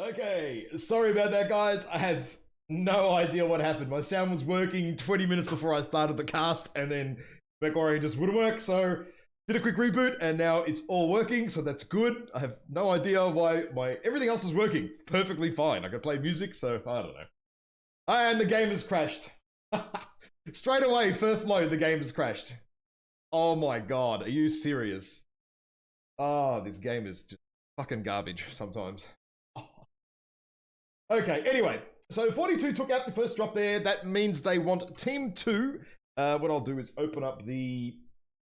Okay, sorry about that, guys. I have no idea what happened. My sound was working 20 minutes before I started the cast, and then Week4 just wouldn't work, so did a quick reboot, and now it's all working, so that's good. I have no idea why everything else is working perfectly fine. I can play music, so I don't know. And the game has crashed. Straight away, first load, the game has crashed. Oh my god, are you serious? Oh, this game is just fucking garbage sometimes. Okay, anyway, so 42 took out the first drop there. That means they want Team 2. What I'll do is open up the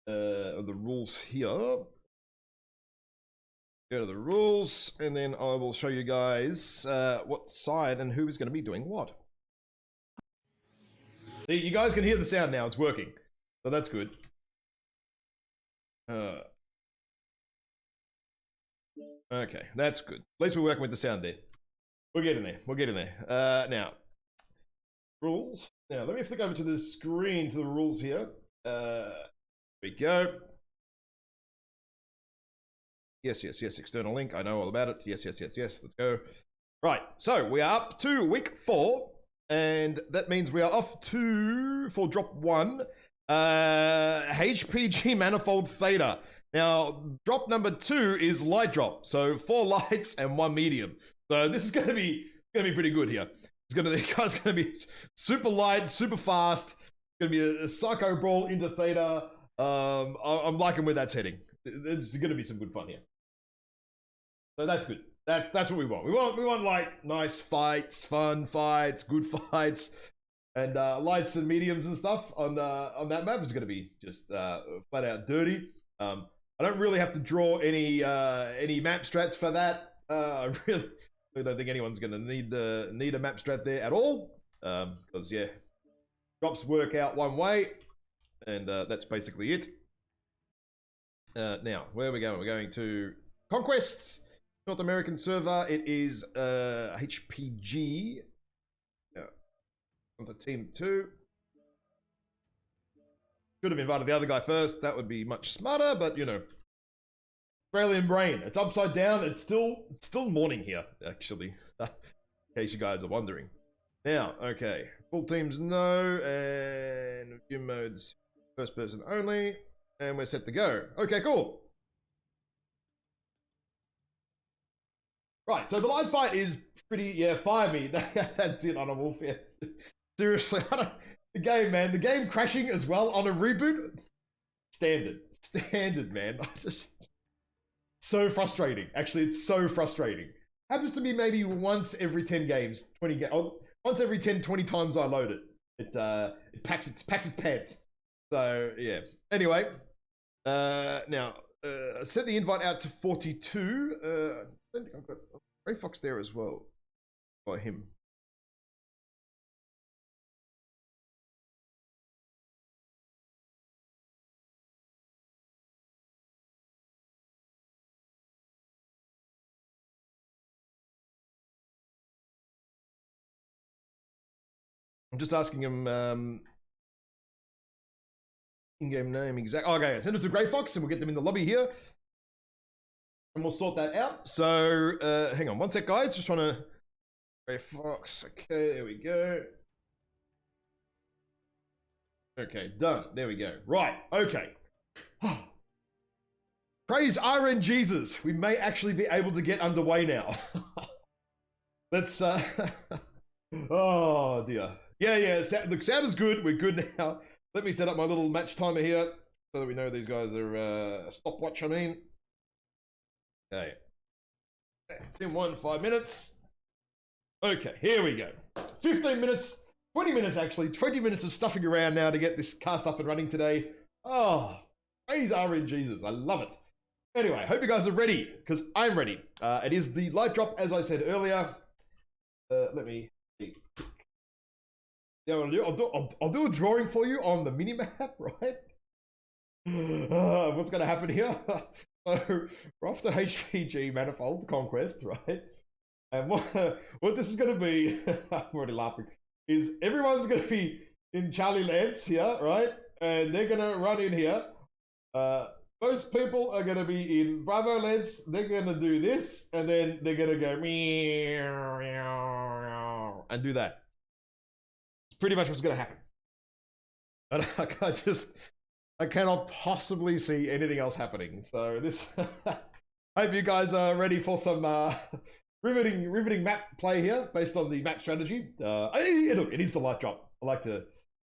rules here. Go to the rules, and then I will show you guys what side and who is going to be doing what. See, you guys can hear the sound now. It's working. So that's good. Okay, that's good. At least we're working with the sound there. We're getting there. We're getting there. Now, rules. Now, let me flick over to the screen to the rules here. There we go. Yes. External link. I know all about it. Yes. Let's go. Right. So we are up to week 4, and that means we are off for drop 1. HPG manifold theta. Now, drop number 2 is light drop. So 4 lights and 1 medium. So this is gonna be pretty good here. The guy's gonna be super light, super fast. It's gonna be a psycho brawl into theta. I'm liking where that's heading. There's gonna be some good fun here. So that's good. That's what we want. We want like nice fights, fun fights, good fights, and lights and mediums and stuff on that map is gonna be just flat out dirty. I don't really have to draw any map strats for that. I really don't think anyone's going to need a map strat there at all, because yeah, drops work out one way, and that's basically it. Now, where are we going? We're going to Conquests, North American server. It is HPG. Onto Team 2. Should have invited the other guy first. That would be much smarter, but you know. Australian brain. It's upside down. It's still morning here, actually. In case you guys are wondering. Now, okay. Full teams no, and view modes first person only, and we're set to go. Okay, cool. Right, so the live fight is pretty, fire me. That's it on a wolf. Yeah. Seriously, the game crashing as well on a reboot. Standard, man. So frustrating. Actually, it's so frustrating. Happens to me maybe once every 10 games, 20 games. Once every 10, 20 times I load it. It packs its pants. So, yeah. Anyway, now, set the invite out to 42. I don't think I've got Ray Fox there as well. By him. I'm just asking him in-game name exact. Okay, send it to Grey Fox and we'll get them in the lobby here. And we'll sort that out. So hang on one sec, guys. Just trying to Grey Fox. Okay, there we go. Okay, done. There we go. Right, okay. Praise RNGesus. We may actually be able to get underway now. Let's oh dear. Yeah, look, sound is good. We're good now. Let me set up my little match timer here so that we know these guys are stopwatch, I mean. Okay. Team 1, 5 minutes. Okay, here we go. 15 minutes, 20 minutes actually, 20 minutes of stuffing around now to get this cast up and running today. Oh, praise RNGesus. I love it. Anyway, hope you guys are ready, because I'm ready. It is the light drop, as I said earlier. Let me see. Yeah, I'll do a drawing for you on the minimap, right? What's going to happen here? So we're off to HPG Manifold Conquest, right? And what this is going to be, I'm already laughing, is everyone's going to be in Charlie Lance here, right? And they're going to run in here. Most people are going to be in Bravo lens. They're going to do this, and then they're going to go meow and do that. It's pretty much what's going to happen. And I cannot possibly see anything else happening. So this, I hope you guys are ready for some riveting map play here based on the map strategy. Look, it is the light drop. I like to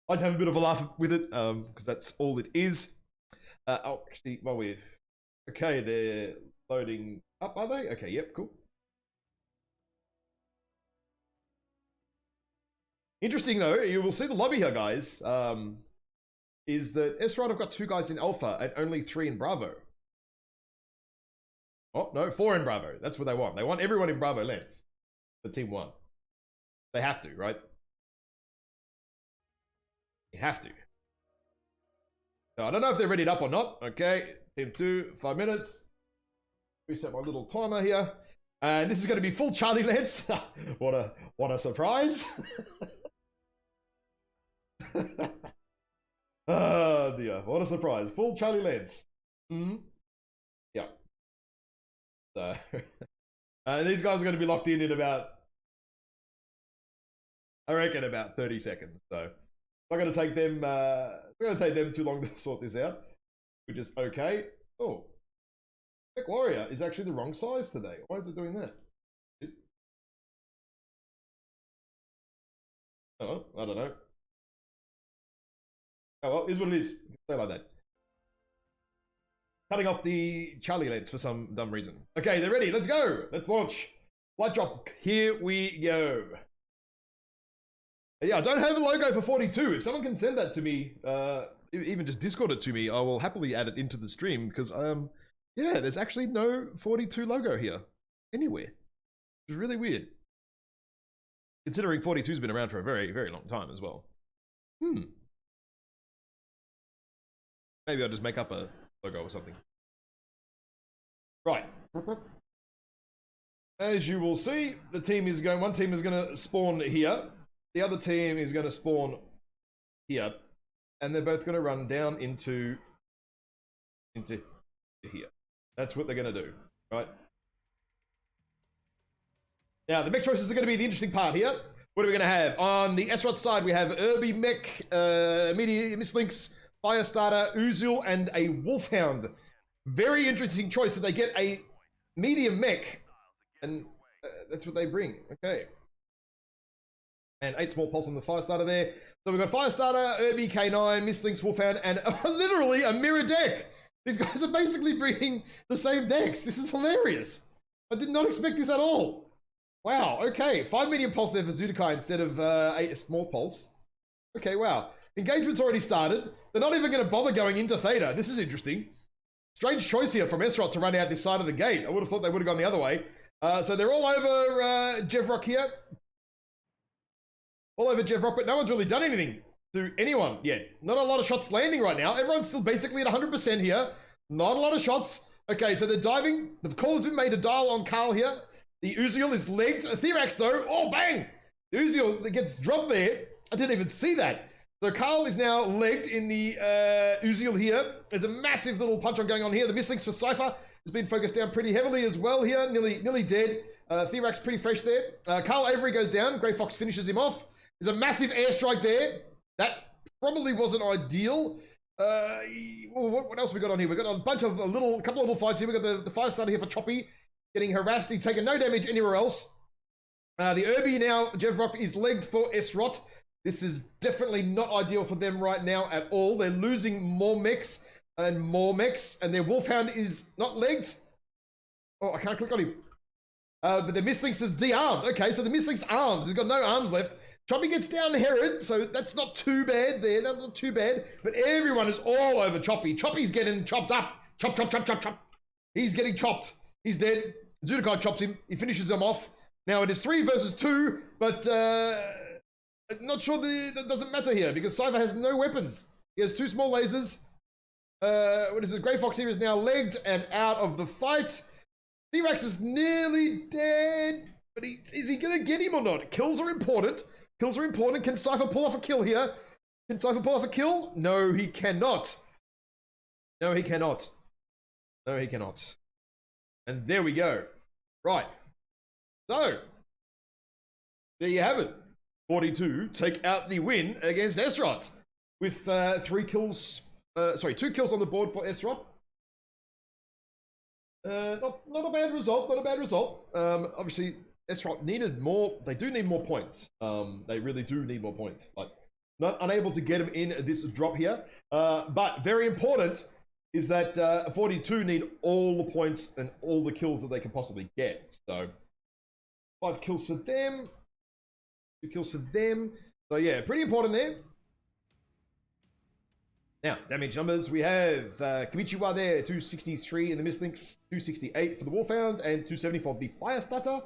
have a bit of a laugh with it because that's all it is. Oh, actually, while we're okay, they're loading up, are they? Okay, yep, cool. Interesting though, you will see the lobby here, guys. Is that SRoT have got 2 guys in Alpha and only 3 in Bravo. Oh no, 4 in Bravo. That's what they want. They want everyone in Bravo lens for Team 1. They have to, right? You have to. So I don't know if they're readied up or not. Okay, Team 2, 5 minutes. Reset my little timer here. And this is going to be full Charlie lens. What a surprise. Oh dear, what a surprise. Full Charlie lens. Yeah. So these guys are going to be locked in about, I reckon, about 30 seconds. So it's not going to take them too long to sort this out, which is okay. Oh, Tech Warrior is actually the wrong size today. Why is it doing that? Oh, I don't know. Oh well, is what it is. Say like that. Cutting off the Charlie lens for some dumb reason. Okay, they're ready. Let's go. Let's launch. Light drop. Here we go. Yeah, I don't have a logo for 42. If someone can send that to me, even just Discord it to me, I will happily add it into the stream because, yeah, there's actually no 42 logo here anywhere. It's really weird. Considering 42's been around for a very, very long time as well. Maybe I'll just make up a logo or something. Right. As you will see, the team is going, one team is going to spawn here. The other team is going to spawn here. And they're both going to run down into here. That's what they're going to do, right? Now, the mech choices are going to be the interesting part here. What are we going to have? On the SRoT side, we have Irby mech, Mistlinks, Firestarter, Uzul, and a Wolfhound. Very interesting choice. So they get a medium mech, and that's what they bring. Okay. And 8 small pulse on the Firestarter there. So we've got Firestarter, Irby, K9, Mistlinks, Wolfhound, and literally a mirror deck. These guys are basically bringing the same decks. This is hilarious. I did not expect this at all. Wow, okay. 5 medium pulse there for Zudakai instead of 8 small pulse. Okay, wow. Engagement's already started. They're not even going to bother going into Theta. This is interesting. Strange choice here from SRoT to run out this side of the gate. I would have thought they would have gone the other way. So they're all over Jevrock here. All over Jevrock, but no one's really done anything to anyone yet. Not a lot of shots landing right now. Everyone's still basically at 100% here. Not a lot of shots. Okay, so they're diving. The call has been made to dial on Carl here. The Uziel is legged. Therax though. Oh, bang! The Uziel that gets dropped there. I didn't even see that. So Carl is now legged in the Uziel here. There's a massive little punch on going on here. The Mistlinks for Cypher has been focused down pretty heavily as well here. Nearly dead. Therax pretty fresh there. Carl Avery goes down. Grey Fox finishes him off. There's a massive airstrike there. That probably wasn't ideal. What else we got on here? We got a bunch of couple of little fights here. We got the Firestarter here for Choppy getting harassed. He's taken no damage anywhere else. The Irby now, Jevrock is legged for SRoT. This is definitely not ideal for them right now at all. They're losing more mechs, and their Wolfhound is not legged. Oh, I can't click on him. But the Mistlinks is de-armed. Okay, so the Mistlinks arms. He's got no arms left. Choppy gets down Herod, so that's not too bad there. That's not too bad. But everyone is all over Choppy. Choppy's getting chopped up. Chop. He's getting chopped. He's dead. Zudakai chops him. He finishes him off. Now it is 3 versus 2, but I'm not sure that doesn't matter here because Cypher has no weapons. He has 2 small lasers. What is it? Grey Fox here is now legged and out of the fight. T-Rex is nearly dead, but is he going to get him or not? Kills are important. Kills are important. Can Cypher pull off a kill here? Can Cypher pull off a kill? No, he cannot. No, he cannot. No, he cannot. And there we go. Right. So, there you have it. 42 take out the win against SRoT with 2 kills on the board for SRoT. Not a bad result. Not a bad result. Obviously, SRoT needed more. They do need more points. They really do need more points. Like, not unable to get them in this drop here. But very important is that 42 need all the points and all the kills that they can possibly get. So 5 kills for them, 2 kills for them. So yeah, pretty important there. Now, damage numbers, we have Kamichiwa there, 263 in the Mistlinks, 268 for the Wolfhound, and 270 for the Fire Starter.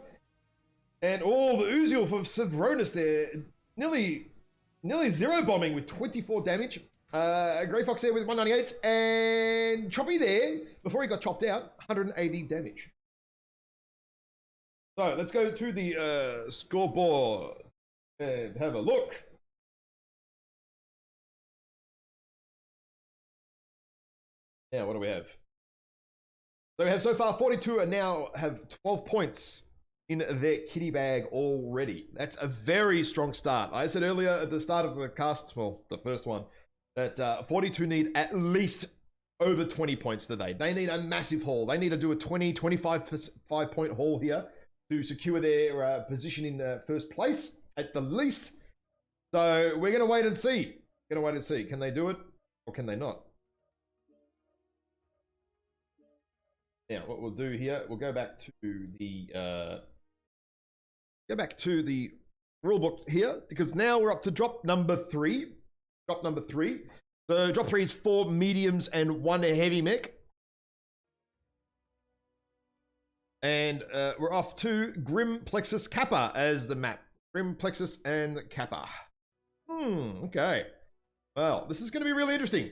And all the Uziel for SRoT there, nearly 0 bombing with 24 damage. Grey Fox there with 198, and Choppy there, before he got chopped out, 180 damage. So let's go to the scoreboard and have a look. Now, what do we have? So we have so far 42 and now have 12 points in their kitty bag already. That's a very strong start. I said earlier at the start of the cast, well, the first one, that 42 need at least over 20 points today. They need a massive haul. They need to do a 25 point haul here to secure their position in first place at the least. So we're going to wait and see. Can they do it or can they not? Now, what we'll do here, we'll go back to the rule book here, because now we're up to drop number 3. So drop 3 is 4 mediums and 1 heavy mech. And we're off to Grim Plexus Kappa as the map. Grim Plexus and Kappa. Okay. Well, this is going to be really interesting.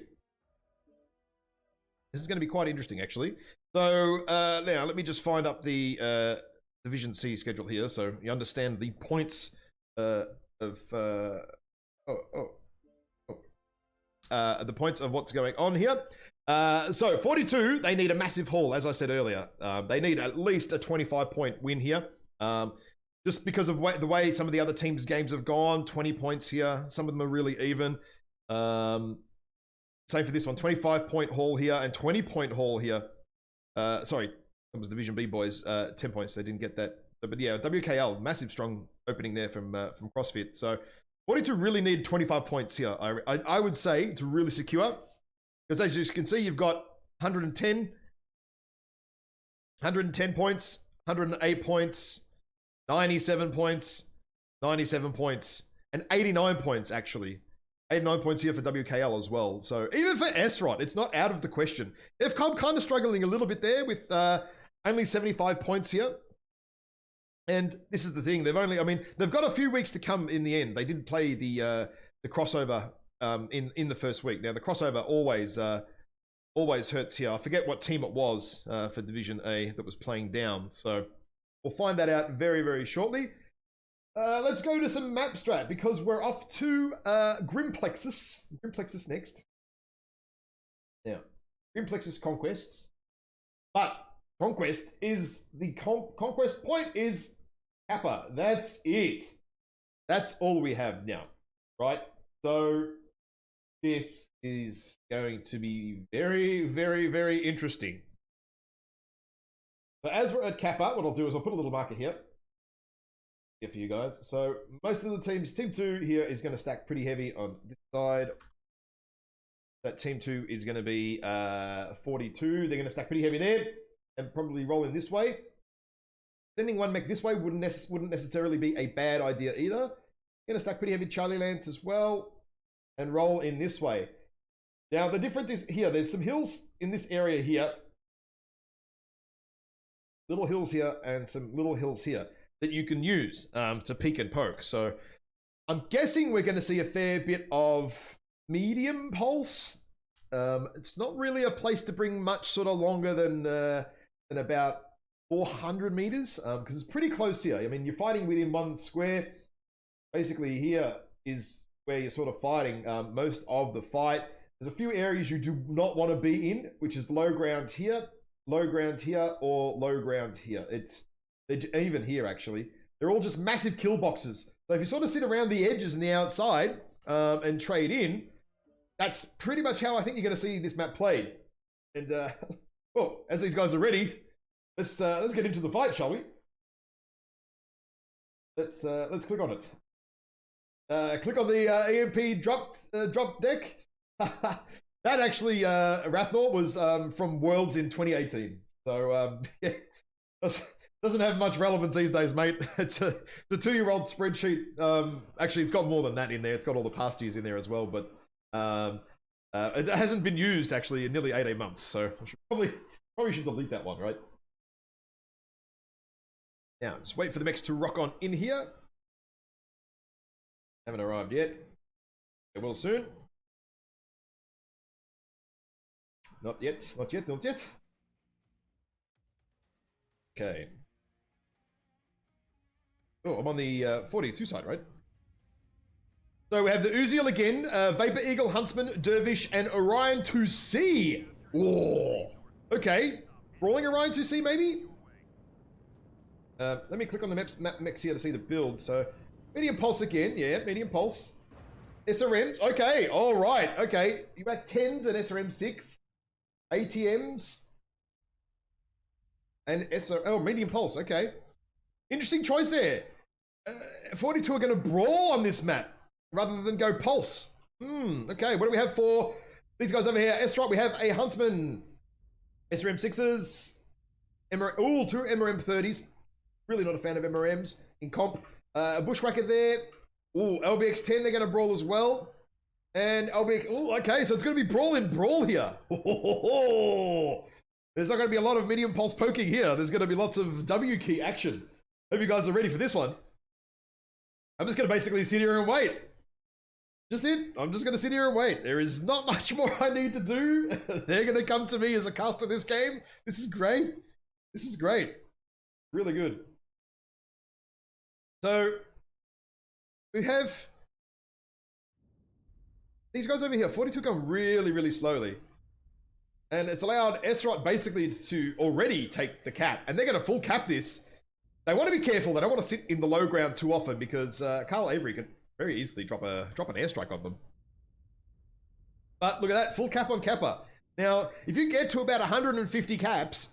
This is going to be quite interesting, actually. So now let me just find up the Division C schedule here, so you understand the points the points of what's going on here. So 42, they need a massive haul, as I said earlier. They need at least a 25-point win here. Just because of the way some of the other teams' games have gone, 20 points here. Some of them are really even. Same for this one, 25-point haul here and 20-point haul here. Sorry, it was Division B boys, 10 points. They didn't get that. But yeah, WKL, massive strong opening there from CrossFit. So 42 really need 25 points here, I would say, to really secure. Because as you can see, you've got 110 points, 108 points, 97 points, 97 points, and 89 points, actually. 89 points here for WKL as well. So even for SRoT, it's not out of the question. They've come kind of struggling a little bit there with only 75 points here. And this is the thing. They've got a few weeks to come in the end. They did play the crossover in the first week. Now, the crossover always hurts here. I forget what team it was for Division A that was playing down. So we'll find that out very, very shortly. Let's go to some map strat, because we're off to Grim Plexus. Grim Plexus next. Now, Grim Plexus Conquest. But Conquest is the Conquest point is Kappa. That's it. That's all we have now, right? So this is going to be very, very, very interesting. So as we're at Kappa, what I'll do is I'll put a little marker here for you guys. So most of the teams, Team 2 here is going to stack pretty heavy on this side. That Team 2 is going to be 42. They're going to stack pretty heavy there and probably roll in this way. Sending one mech this way wouldn't necessarily be a bad idea either. Going to stack pretty heavy Charlie Lance as well and roll in this way. Now the difference is here. There's some hills in this area here. Little hills here and some little hills here that you can use to peek and poke. So I'm guessing we're going to see a fair bit of medium pulse. It's not really a place to bring much sort of longer than about 400 meters because it's pretty close here. I mean, you're fighting within 1 square. Basically here is where you're sort of fighting most of the fight. There's a few areas you do not want to be in, which is low ground here, low ground here or low ground here. They're even here, actually. They're all just massive kill boxes. So if you sort of sit around the edges and the outside and trade in, that's pretty much how I think you're going to see this map played. And, well, as these guys are ready, let's get into the fight, shall we? Let's click on it. Click on the EMP drop deck. That actually, Rathnor was from Worlds in 2018. So, yeah, doesn't have much relevance these days, mate. It's a 2-year-old spreadsheet. Actually, it's got more than that in there. It's got all the past years in there as well, but it hasn't been used, actually, in nearly 18 months. So, I should probably should delete that one, right? Now, just wait for the mechs to rock on in here. Haven't arrived yet. It will soon. Not yet, not yet, not yet. Okay. Oh, I'm on the 42 side, right? So we have the Uziel again, Vapor Eagle, Huntsman, Dervish, and Orion ToC. Oh, okay. Brawling Orion ToC, maybe? Let me click on the maps here to see the build. So, medium pulse again. Yeah, medium pulse. SRMs. Okay, all right. Okay, you got 10s and SRM 6. ATMs. And oh, medium pulse. Okay. Interesting choice there. 42 are going to brawl on this map rather than go pulse. Okay, what do we have for these guys over here? SRoT, we have a Huntsman. SRM 6s. Ooh, 2 MRM 30s. Really not a fan of MRMs in comp. A Bushwhacker there. Ooh, LBX 10, they're going to brawl as well. And LBX, ooh, okay, so it's going to be brawl here. There's not going to be a lot of medium pulse poking here. There's going to be lots of W key action. Hope you guys are ready for this one. I'm just going to basically sit here and wait. Just it. I'm just going to sit here and wait. There is not much more I need to do. They're going to come to me as a caster this game. This is great. This is great. Really good. So, we have these guys over here. 42 come really, really slowly. And it's allowed SRoT basically to already take the cap. And they're going to full cap this. They want to be careful. They don't want to sit in the low ground too often because Carl Avery can very easily drop an airstrike on them. But look at that. Full cap on Kappa. Now, if you get to about 150 caps,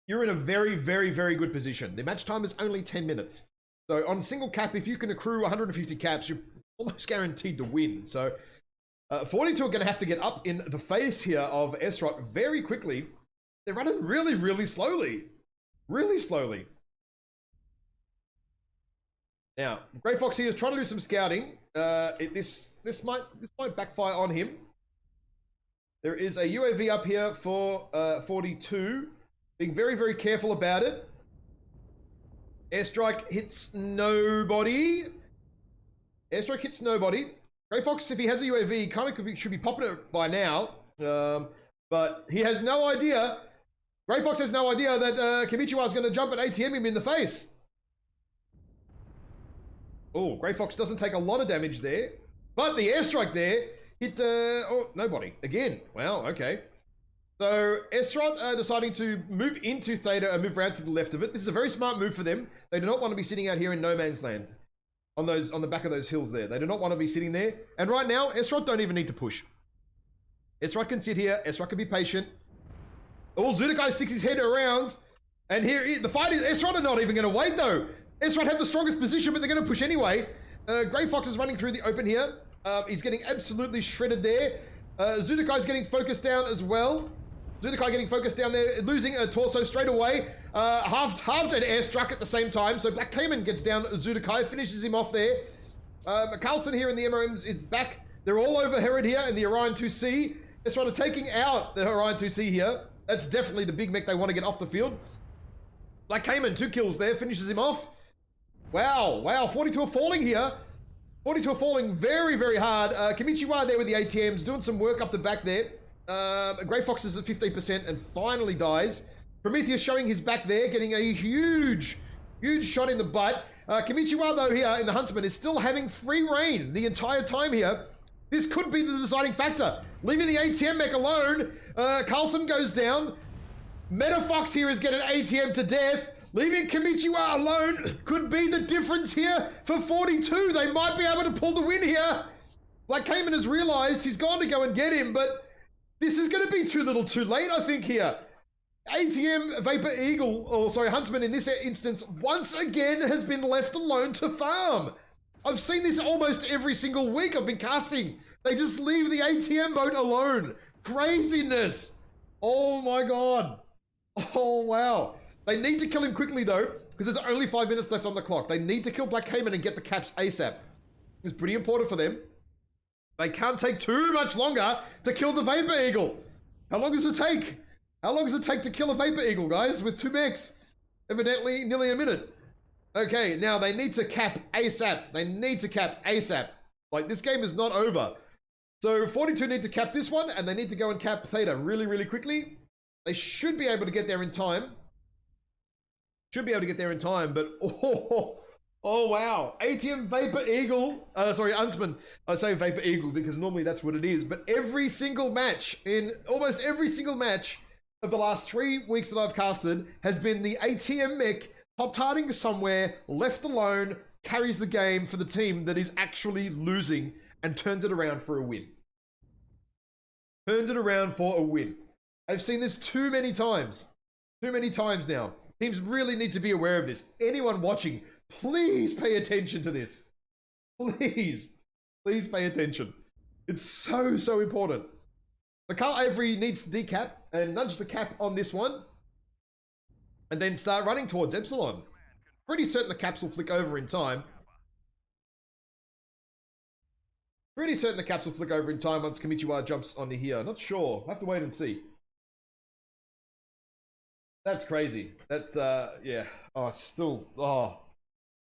you're in a very, very, very good position. The match time is only 10 minutes. So on single cap, if you can accrue 150 caps, you're almost guaranteed to win. So 42 are going to have to get up in the face here of SRoT very quickly. They're running really, really slowly. Really slowly. Now, Grey Fox here is trying to do some scouting. This might backfire on him. There is a UAV up here for 42. Being very, very careful about it. Airstrike hits nobody. Airstrike hits nobody. Grey Fox, if he has a UAV, kind of should be popping it by now. But he has no idea. Grey Fox has no idea that Kamichiwa is going to jump and ATM him in the face. Oh, Grey Fox doesn't take a lot of damage there. But the airstrike there hit... oh, nobody. Again. Wow, okay. So, SRoT deciding to move into Theta and move around to the left of it. This is a very smart move for them. They do not want to be sitting out here in no man's land. On the back of those hills there. They do not want to be sitting there. And right now, SRoT don't even need to push. SRoT can sit here. SRoT can be patient. Oh, Zudakai sticks his head around. And here, the fight is... SRoT are not even going to wait, though. SRoT have the strongest position, but they're going to push anyway. Grey Fox is running through the open here. He's getting absolutely shredded there. Zudakai's getting focused down as well. Zudakai getting focused down there, losing a torso straight away. Halved and airstruck at the same time. So Black Cayman gets down Zudakai, finishes him off there. Carlson here in the MRMs is back. They're all over Herod here in the Orion ToC. SRoT are taking out the Orion ToC here. That's definitely the big mech they want to get off the field. Black Cayman, 2 kills there, finishes him off. Wow, 42 are falling here. 42 are falling very, very hard. Kamichiwa there with the ATMs, doing some work up the back there. Grey Fox is at 15% and finally dies. Prometheus showing his back there, getting a huge shot in the butt. Kamichiwa, though, here in the Huntsman is still having free reign the entire time here. This could be the deciding factor. Leaving the ATM mech alone. Carlson goes down. MetaFox here is getting ATM to death. Leaving Kamichiwa alone could be the difference here for 42. They might be able to pull the win here. Like Cayman has realized he's gone to go and get him, but this is going to be too little too late, I think, here. ATM Vapor Eagle, or sorry, Huntsman in this instance, once again has been left alone to farm. I've seen this almost every single week I've been casting. They just leave the ATM boat alone. Craziness. Oh my God. Oh, wow. They need to kill him quickly, though, because there's only 5 minutes left on the clock. They need to kill Black Cayman and get the caps ASAP. It's pretty important for them. They can't take too much longer to kill the Vapor Eagle. How long does it take? How long does it take to kill a Vapor Eagle, guys, with 2 mechs? Evidently, nearly a minute. Okay, now they need to cap ASAP. They need to cap ASAP. Like, this game is not over. So 42 need to cap this one, and they need to go and cap Theta really, really quickly. They should be able to get there in time. Should be able to get there in time, but oh wow. ATM Vapor Eagle, sorry, Huntsman. I say Vapor Eagle because normally that's what it is, but every single match, in almost every single match of the last 3 weeks that I've casted, has been the ATM mech pop-tarting somewhere, left alone, carries the game for the team that is actually losing and turns it around for a win. Turns it around for a win. I've seen this too many times. Too many times now. Teams really need to be aware of this. Anyone watching, please pay attention to this. Please. Please pay attention. It's so, so important. So Carl Avery needs to decap and nudge the cap on this one. And then start running towards Epsilon. Pretty certain the caps will flick over in time. Pretty certain the caps will flick over in time once Kamichiwa jumps onto here. Not sure. I'll have to wait and see. That's crazy. That's, yeah. Oh, it's still, oh.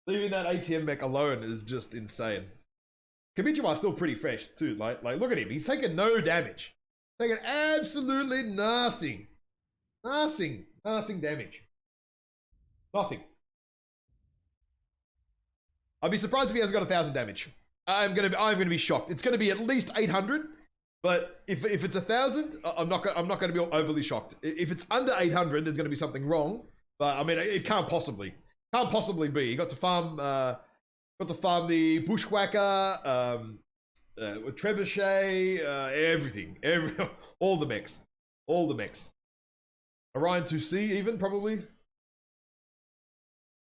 Leaving that ATM mech alone is just insane. Kamichiwa is still pretty fresh, too. Like, look at him. He's taken no damage. Taken absolutely nothing. Nothing damage. Nothing. I'd be surprised if he hasn't got 1,000 damage. I'm gonna be shocked. It's gonna be at least 800. But if it's 1,000, I'm not going to be overly shocked. If it's under 800, there's going to be something wrong. But I mean, it can't possibly be. You got to farm the Bushwhacker, with Trebuchet, everything, all the mechs. Orion 2C even probably.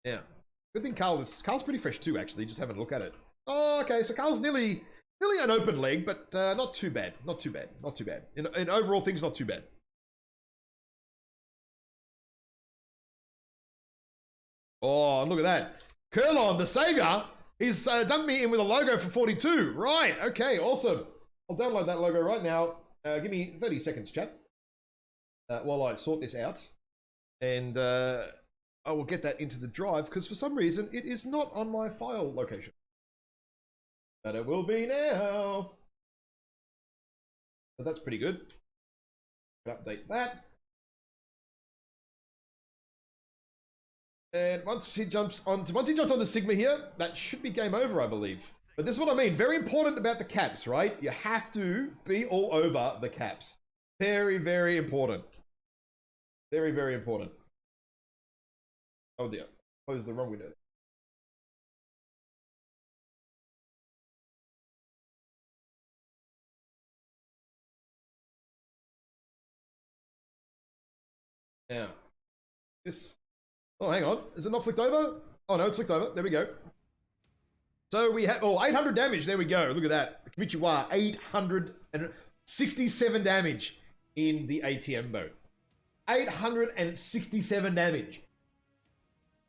Yeah, good thing Carl's pretty fresh too. Actually, just having a look at it. Oh, okay, so Carl's nearly an open leg, but not too bad. Not too bad. In overall things, not too bad. Oh, look at that. Kurlon, the savior, he's dumped me in with a logo for 42. Right, okay, awesome. I'll download that logo right now. Give me 30 seconds, chat, while I sort this out. And I will get that into the drive, because for some reason, it is not on my file location. But it will be now. So that's pretty good. Update that. And once he jumps on the Sigma here, that should be game over, I believe. But this is what I mean. Very important about the caps, right? You have to be all over the caps. Very, very important. Very, very important. Oh dear. Close the wrong window. Now, this. Oh, hang on. Is it not flicked over? Oh, no, it's flicked over. There we go. So we have, 800 damage. There we go. Look at that. Kamichiwa, 867 damage in the ATM boat. 867 damage.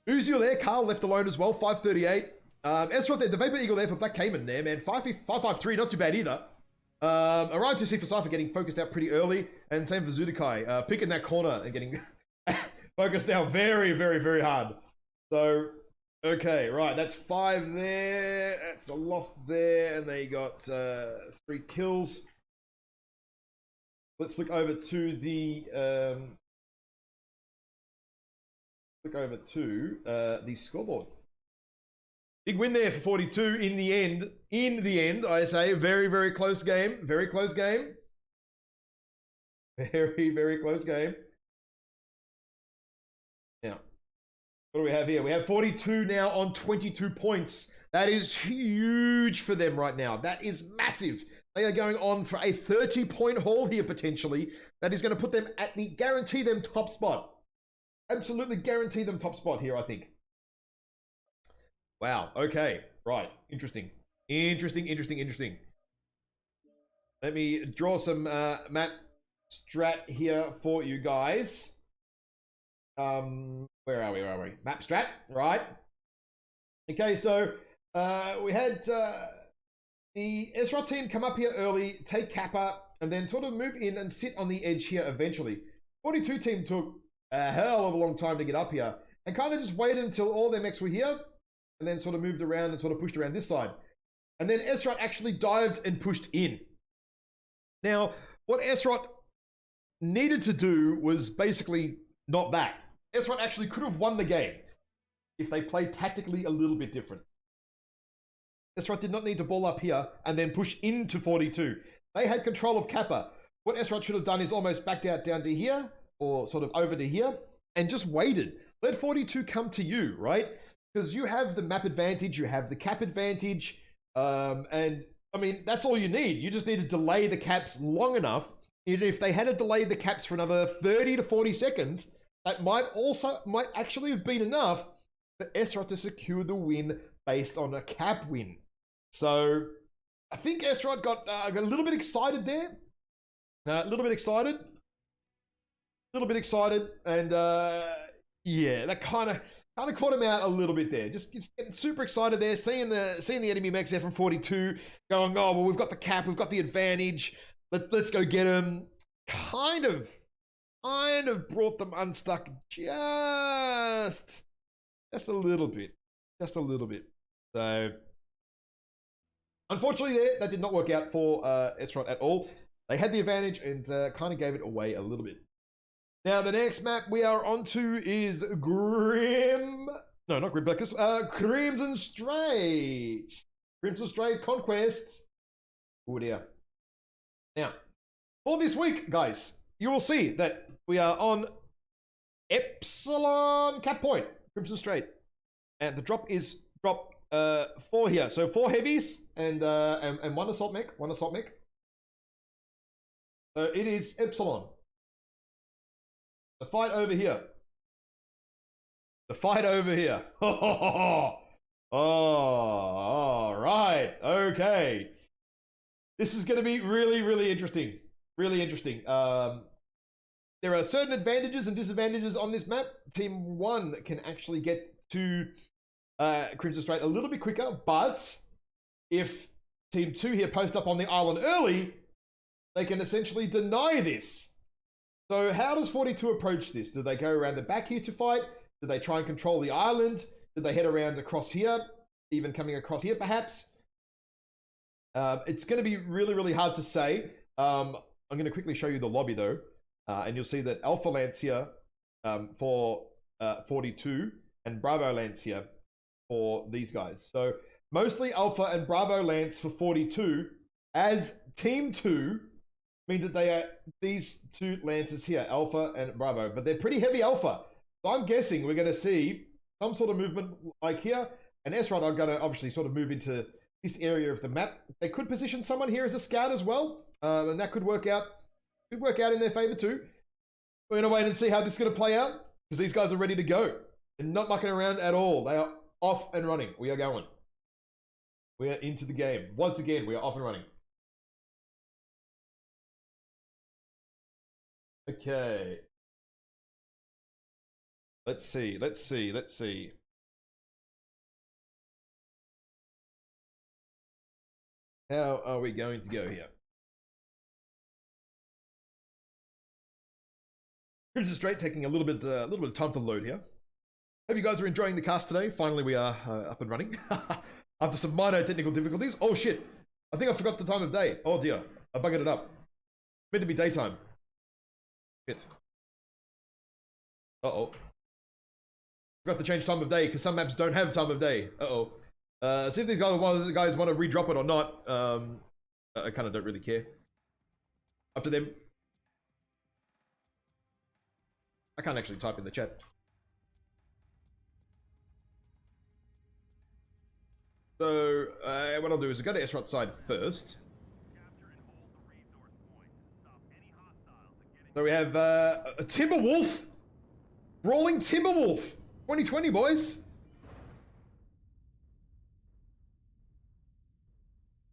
Uziel there. Carl left alone as well. 538. SRoT there. The Vapor Eagle there for Black Cayman there, man. 553. Not too bad either. Orion 2C for Cypher getting focused out pretty early. And same for Zudakai. Picking that corner and getting focused out very, very, very hard. So, okay, right. That's 5 there. That's a loss there. And they got 3 kills. Let's flick over to the scoreboard. Big win there for 42 in the end. In the end, I say, very, very close game. Very close game. Very, very close game. What do we have here? We have 42 now on 22 points. That is huge for them right now. That is massive. They are going on for a 30-point haul here, potentially. That is going to put them at the guarantee them top spot. Absolutely guarantee them top spot here, I think. Wow. Okay. Right. Interesting. Interesting. Let me draw some map strat here for you guys. Where are we? Map strat, right? Okay, so we had the SRoT team come up here early, take Kappa, and then sort of move in and sit on the edge here eventually. 42 team took a hell of a long time to get up here and kind of just waited until all their mechs were here and then sort of moved around and sort of pushed around this side. And then SRoT actually dived and pushed in. Now, what SRoT needed to do was basically not back. SRoT actually could have won the game if they played tactically a little bit different. SRoT did not need to ball up here and then push into 42. They had control of Kappa. What SRoT should have done is almost backed out down to here or sort of over to here and just waited. Let 42 come to you, right? Because you have the map advantage, you have the cap advantage, and I mean, that's all you need. You just need to delay the caps long enough. And if they had delayed the caps for another 30 to 40 seconds, that might actually have been enough for SRoT to secure the win based on a cap win. So I think SRoT got a little bit excited there. A little bit excited, and yeah, that kind of caught him out a little bit there. Just getting super excited there, seeing the enemy mechs there from 42, going, oh well, we've got the cap, we've got the advantage. Let's go get him. Kind of brought them unstuck just a little bit, So unfortunately, that did not work out for SRoT at all. They had the advantage and kind of gave it away a little bit. Now, the next map we are onto is Crimson Strait. Crimson Strait Conquest. Oh dear. Now, for this week, guys, you will see that we are on Epsilon Cap Point, Crimson Strait. And the drop is drop 4 here. So 4 heavies and 1 assault mech. So it is Epsilon. The fight over here. Oh, all right. Okay. This is going to be really interesting. There are certain advantages and disadvantages on this map. Team 1 can actually get to Crimson Strait a little bit quicker, but if Team 2 here post up on the island early, they can essentially deny this. So how does 42 approach this? Do they go around the back here to fight? Do they try and control the island? Do they head around across here? Even coming across here, perhaps? It's going to be really hard to say. I'm going to quickly show you the lobby, though. And you'll see that Alpha lands here for 42 and Bravo lands here for these guys. So mostly Alpha and Bravo lands for 42, as Team 2 means that they are these 2 lances here, Alpha and Bravo, but they're pretty heavy Alpha. So I'm guessing we're going to see some sort of movement like here, and SRoT are going to obviously sort of move into this area of the map. They could position someone here as a scout as well, and that could work out in their favor too. We're going to wait and see how this is going to play out, because these guys are ready to go and not mucking around at all. They are off and running. We are going. We are into the game. Once again, we are off and running. Okay. Let's see. How are we going to go here? Crimson Strait taking a little bit of time to load here. Hope you guys are enjoying the cast today. Finally, we are up and running after some minor technical difficulties. Oh shit! I think I forgot the time of day. Oh dear, I buggered it up. Meant to be daytime. Shit. Uh-oh. Forgot to change time of day because some maps don't have time of day. Uh-oh. See if these guys want to redrop it or not. I kind of don't really care. Up to them. I can't actually type in the chat. So what I'll do is I'll go to SRoT side first. So we have a Timberwolf. Brawling Timberwolf. 2020, boys.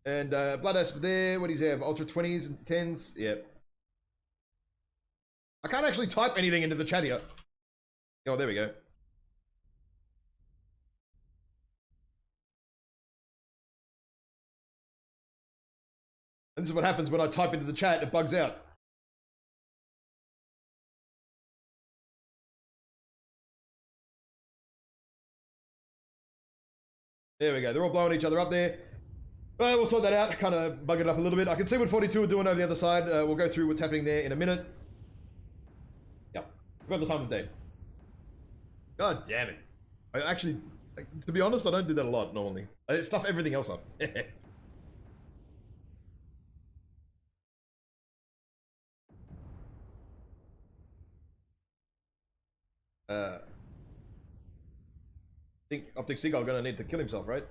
And Blood Asp there. What does he have? Ultra 20s and 10s. Yep. I can't actually type anything into the chat here. Oh, there we go. And this is what happens when I type into the chat. It bugs out. There we go. They're all blowing each other up there. We'll sort that out. Kind of bug it up a little bit. I can see what 42 are doing over the other side. We'll go through what's happening there in a minute. Yep. We've got the time of day. God damn it. I actually, to be honest, I don't do that a lot normally. I stuff everything else up. I think Optic Seagull gonna need to kill himself, right?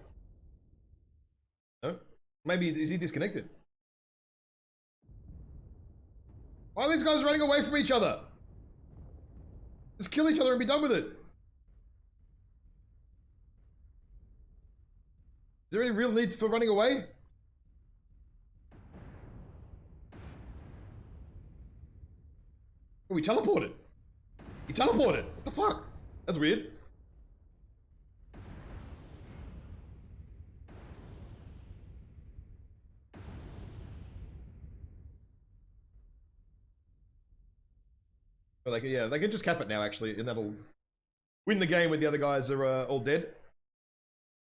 No? Maybe, is he disconnected? Why are these guys running away from each other? Just kill each other and be done with it. Is there any real need for running away? Oh, we teleported. He teleported. What the fuck? That's weird. But yeah, they can just cap it now, actually, and that'll win the game when the other guys are all dead.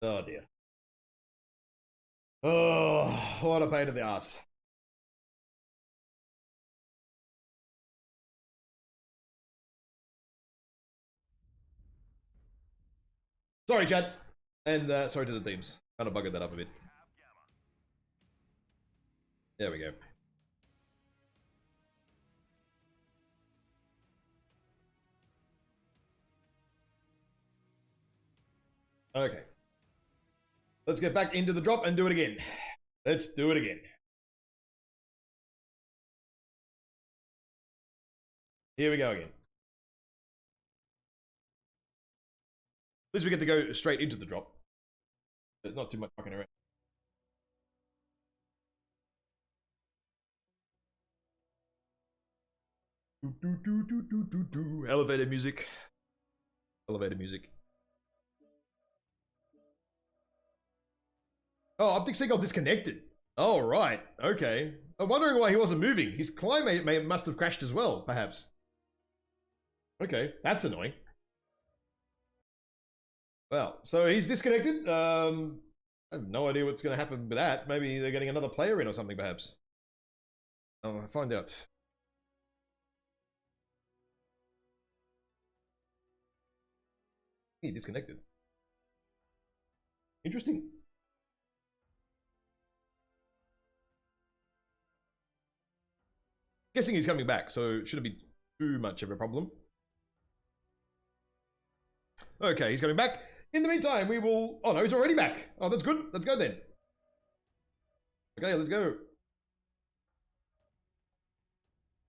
Oh, dear. Oh, what a pain in the ass. Sorry, Chad. And sorry to the teams. Kind of buggered that up a bit. There we go. Okay. Let's get back into the drop and do it again. Let's do it again. Here we go again. At least we get to go straight into the drop. There's not too much fucking around. Elevator music. Elevator music. Oh, Optic Seagull disconnected. Oh, right. Okay. I'm wondering why he wasn't moving. His climb must have crashed as well, perhaps. Okay, that's annoying. Well, so he's disconnected. I have no idea what's going to happen with that. Maybe they're getting another player in or something, perhaps. I'll find out. He disconnected. Interesting. Guessing he's coming back, so it shouldn't be too much of a problem. Okay, he's coming back. In the meantime, we will... Oh, no, he's already back. Oh, that's good. Let's go then. Okay, let's go.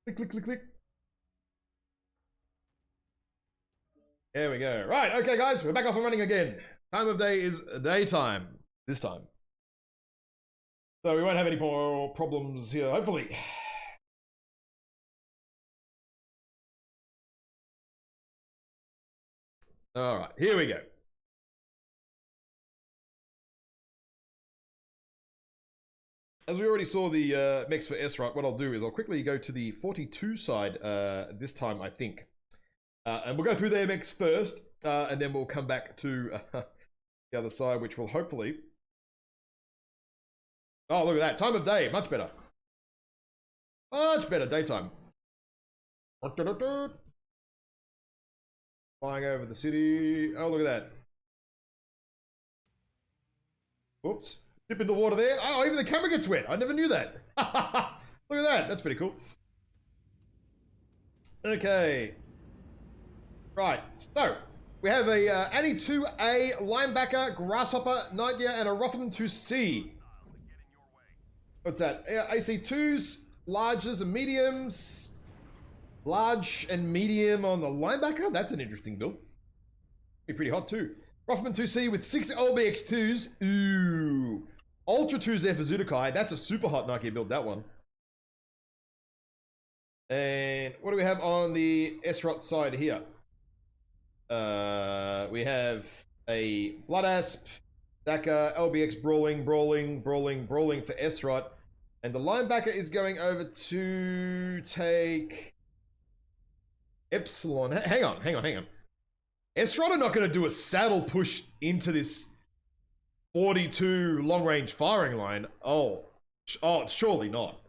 Click, click, click, click. There we go. Right, okay, guys, we're back off and running again. Time of day is daytime this time. So we won't have any more problems here, hopefully. All right, here we go. As we already saw the mix for SRoT, what I'll do is I'll quickly go to the 42 side this time, I think. And we'll go through their mix first, and then we'll come back to the other side, which will hopefully... Oh, look at that. Time of day. Much better. Much better. Daytime. Flying over the city. Oh, look at that. Whoops. Dip in the water there. Oh, even the camera gets wet. I never knew that. Look at that. That's pretty cool. Okay. Right. So, We have a Annie 2A, Linebacker, Grasshopper, Nightmare, and a Rotherham 2C. What's that? AC2s, larges and mediums. Large and medium on the Linebacker? That's an interesting build. Be pretty hot too. Rotherham 2C with 6 LBX2s. Ooh. Ultra 2s there for Zudakai. That's a super hot Nike build, that one. And what do we have on the SRoT side here? We have a Blood Asp, Daka, LBX Brawling for SRoT. And the Linebacker is going over to take Epsilon. Hang on. SRoT are not going to do a saddle push into this 42 long-range firing line. Oh, surely not.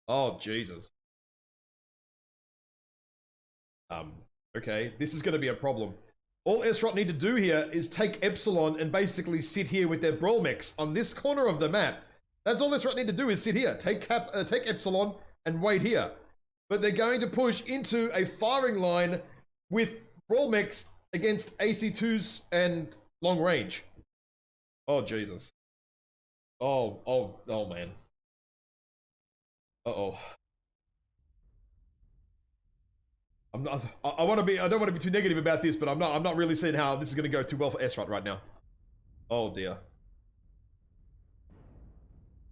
Oh, Jesus. Okay, this is going to be a problem. All SRoT need to do here is take Epsilon and basically sit here with their Brawl mechs on this corner of the map. That's all SRoT need to do is sit here, take Epsilon and wait here. But they're going to push into a firing line with Brawl mechs against AC2s and long range. Oh, Jesus. Oh, man. Uh-oh. I don't want to be too negative about this, but I'm not really seeing how this is going to go too well for SRoT right now. Oh, dear.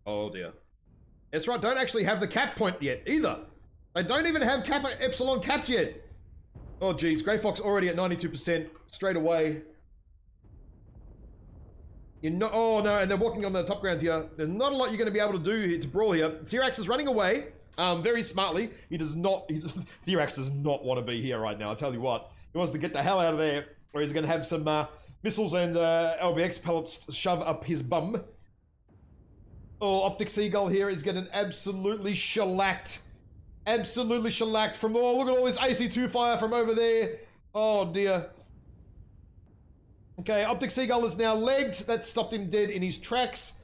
Oh, dear. SRoT don't actually have the cap point yet, either. They don't even have Epsilon capped yet. Oh, geez. Grey Fox already at 92% straight away. Oh, no, and they're walking on the top ground here. There's not a lot you're going to be able to do here to brawl here. Therax is running away very smartly. Therax does not want to be here right now, I'll tell you what. He wants to get the hell out of there, or he's going to have some missiles and LBX pellets shove up his bum. Oh, Optic Seagull here is getting absolutely shellacked. Absolutely shellacked from, oh, look at all this AC2 fire from over there. Oh, dear. Okay, Optic Seagull is now legged. That stopped him dead in his tracks.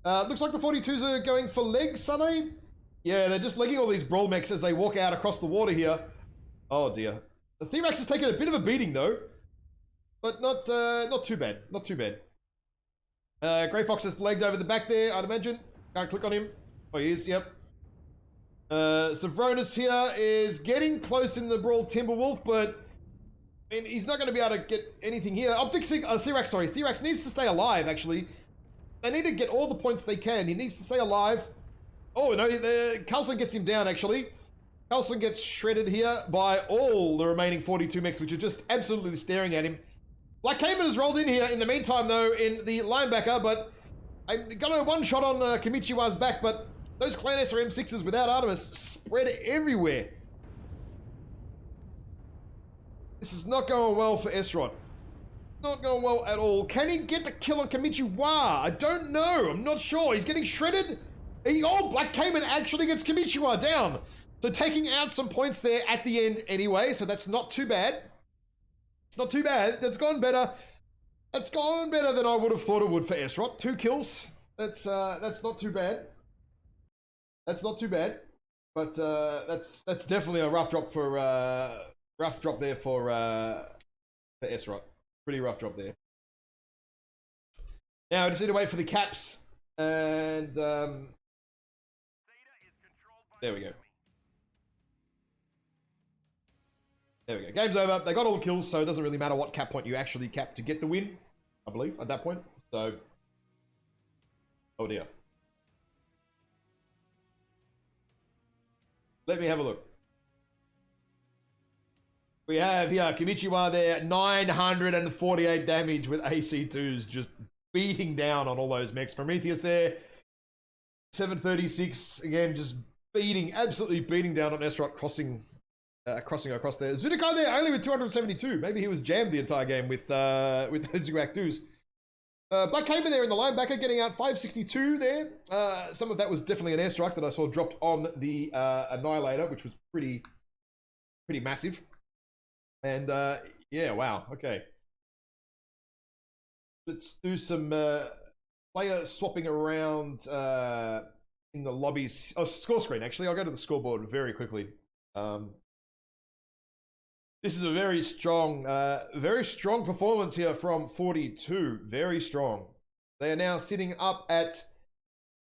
Looks like the 42s are going for legs, are they? Yeah, they're just legging all these Brawl mechs as they walk out across the water here. Oh, dear. The Therax has taken a bit of a beating, though. But not too bad. Not too bad. Grey Fox is legged over the back there, I'd imagine. Can't click on him. Oh, he is, yep. Savronis here is getting close in the Brawl Timberwolf, but I mean, he's not going to be able to get anything here. Therax needs to stay alive, actually. They need to get all the points they can. He needs to stay alive. Oh, no, Carlson gets him down, actually. Carlson gets shredded here by all the remaining 42 mechs, which are just absolutely staring at him. Black Cayman has rolled in here in the meantime, though, in the Linebacker, but I got a one shot on Kamichiwa's back, but those Clan SRM6s without Artemis spread everywhere. This is not going well for SRoT. Not going well at all. Can he get the kill on Kamichiwa? I don't know. I'm not sure. He's getting shredded. Black Cayman actually gets Kamichiwa down. So taking out some points there at the end anyway, so that's not too bad. It's not too bad. That's gone better. That's gone better than I would have thought it would for SRoT. 2 kills. That's not too bad. That's not too bad. But that's definitely a rough drop for there for SRoT. Pretty rough drop there. Now I just need to wait for the caps, and there we go. There we go. Game's over. They got all the kills, so it doesn't really matter what cap point you actually cap to get the win, I believe, at that point. So, oh dear. Let me have a look. We have here Kamichiwa there, 948 damage with AC2s, just beating down on all those mechs. Prometheus there, 736, again, just absolutely beating down on SRoT crossing across there. Zudakai there, only with 272. Maybe he was jammed the entire game with those Zuak 2s. Black Cayman there in the Linebacker, getting out 562 there. Some of that was definitely an airstrike that I saw dropped on the Annihilator, which was pretty massive. And yeah, wow, okay. Let's do some player swapping around in the lobbies. Oh, score screen, actually. I'll go to the scoreboard very quickly. This is a very strong performance here from 42. Very strong. They are now sitting up at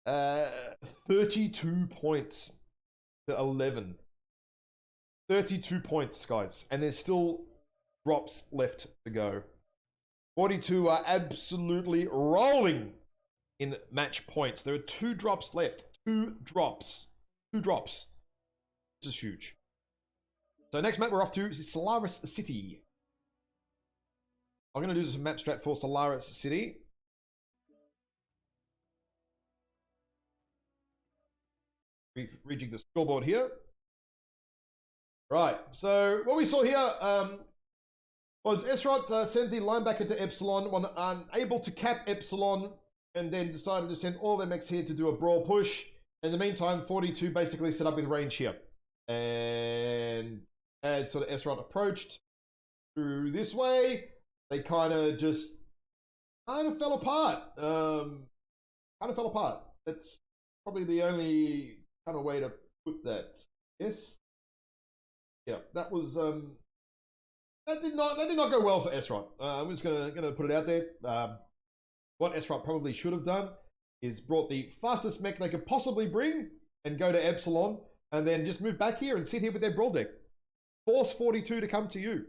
32 points to 11. 32 points, guys. And there's still drops left to go. 42 are absolutely rolling in match points. There are 2 drops left. 2 drops. 2 drops. This is huge. So next map we're off to is Solaris City. I'm going to do some map strat for Solaris City. Rejig the scoreboard here. Right, so what we saw here was SRoT sent the linebacker to Epsilon, one unable to cap Epsilon, and then decided to send all their mechs here to do a brawl push. In the meantime, 42 basically set up with range here. And as sort of SRoT approached through this way, they kind of fell apart. That's probably the only kind of way to put that. Yes. Yeah, that was that did not go well for SRoT. I'm just gonna put it out there. What SRoT probably should have done is brought the fastest mech they could possibly bring and go to Epsilon, and then just move back here and sit here with their brawl deck. Force 42 to come to you.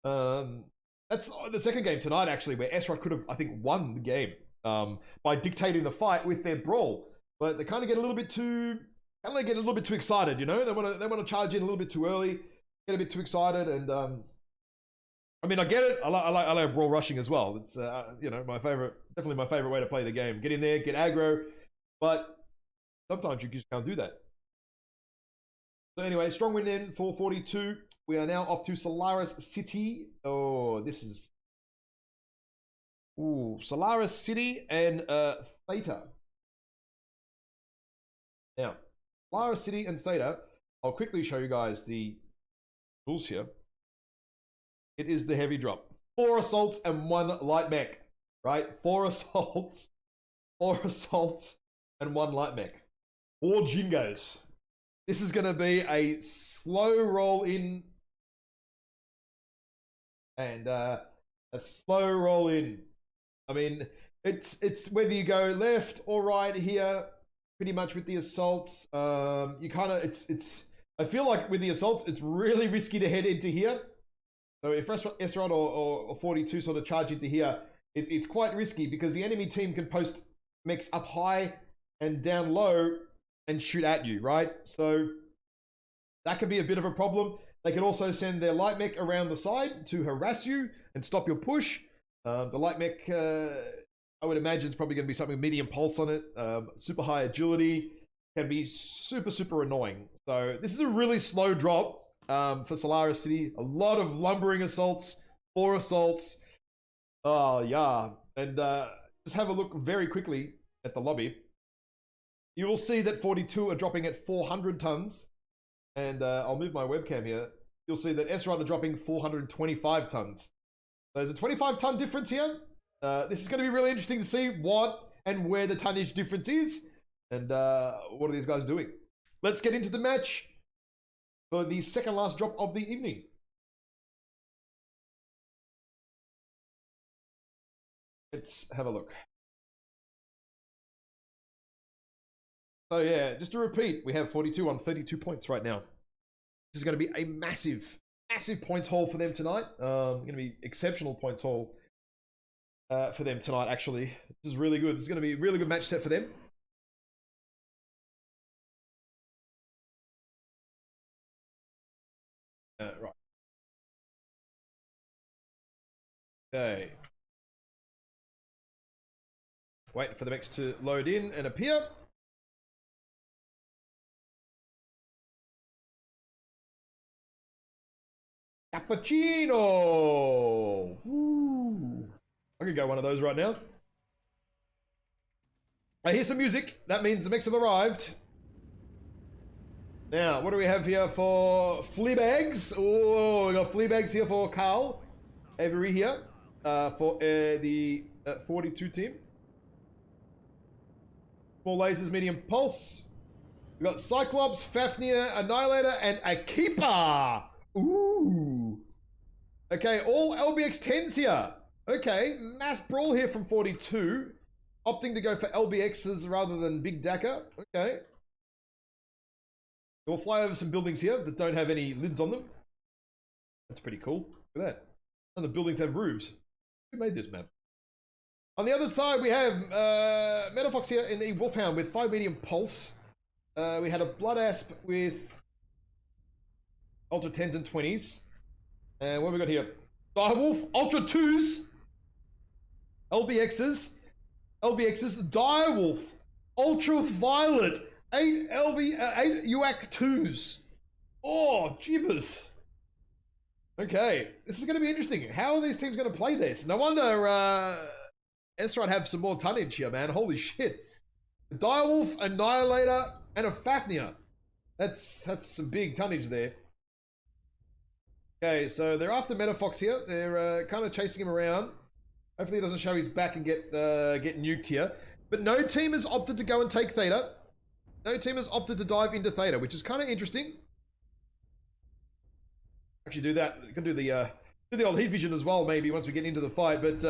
That's the second game tonight, actually, where SRoT could have, I think, won the game by dictating the fight with their brawl. But they kind of get a little bit too excited, you know. They want to charge in a little bit too early, get a bit too excited, and I mean, I get it. I like brawl rushing as well. It's you know, definitely my favorite way to play the game. Get in there, get aggro, but sometimes you just can't do that. So anyway, strong win in for 42. We are now off to Solaris City. Oh, this is Solaris City and Theta. Now, Solaris City and Theta. I'll quickly show you guys the rules here. It is the heavy drop. 4 assaults and 1 light mech, right? 4 assaults, and 1 light mech. 4 Jingos. This is going to be a slow roll in and a slow roll in. I mean, it's whether you go left or right here, pretty much with the assaults. You kind of I feel like with the assaults, it's really risky to head into here. So if SRoT or 42 sort of charge into here, it's quite risky because the enemy team can post mechs up high and down low and shoot at you, right? So that could be a bit of a problem. They could also send their light mech around the side to harass you and stop your push. The light mech, I would imagine, is probably going to be something medium pulse on it. Super high agility, can be super, super annoying. So this is a really slow drop for Solaris City. A lot of lumbering assaults, 4 assaults. Oh, yeah. And just have a look very quickly at the lobby. You will see that 42 are dropping at 400 tons. And I'll move my webcam here. You'll see that SRoT are dropping 425 tons. So there's a 25-ton difference here. This is going to be really interesting to see what and where the tonnage difference is. And what are these guys doing? Let's get into the match for the second last drop of the evening. Let's have a look. So yeah, just to repeat, we have 42 on 32 points right now. This is going to be a massive, massive points haul for them tonight. Going to be exceptional points haul for them tonight, actually. This is really good. This is going to be a really good match set for them. Right. Okay. Waiting for the mechs to load in and appear. Cappuccino! Woo. I could go one of those right now. I hear some music. That means the mechs have arrived. Now, what do we have here for Fleabags? Oh, we got Fleabags here for Carl Avery here for the 42 team. Small lasers, medium pulse. We got Cyclops, Fafnir, Annihilator, and a Keeper. Ooh. Okay, all LBX 10s here. Okay, mass brawl here from 42. Opting to go for LBXs rather than Big Dakar. Okay. We'll fly over some buildings here that don't have any lids on them. That's pretty cool. Look at that. None of the buildings have roofs. Who made this map? On the other side, we have Metafox here in the Wolfhound with 5 medium pulse. We had a Blood Asp with Ultra 10s and 20s. And what have we got here? Direwolf, Ultra 2s. LBXs. Direwolf, Ultraviolet, 8 UAC 2s. Oh, jibbers. Okay, this is going to be interesting. How are these teams going to play this? No wonder SRoT have some more tonnage here, man. Holy shit. A Direwolf, Annihilator, and a Fafnir. That's some big tonnage there. Okay, so they're after Metafox here. They're kind of chasing him around. Hopefully he doesn't show his back and get nuked here. But no team has opted to go and take Theta. No team has opted to dive into Theta, which is kind of interesting. Actually do that. You can do the old heat vision as well, maybe, once we get into the fight. But,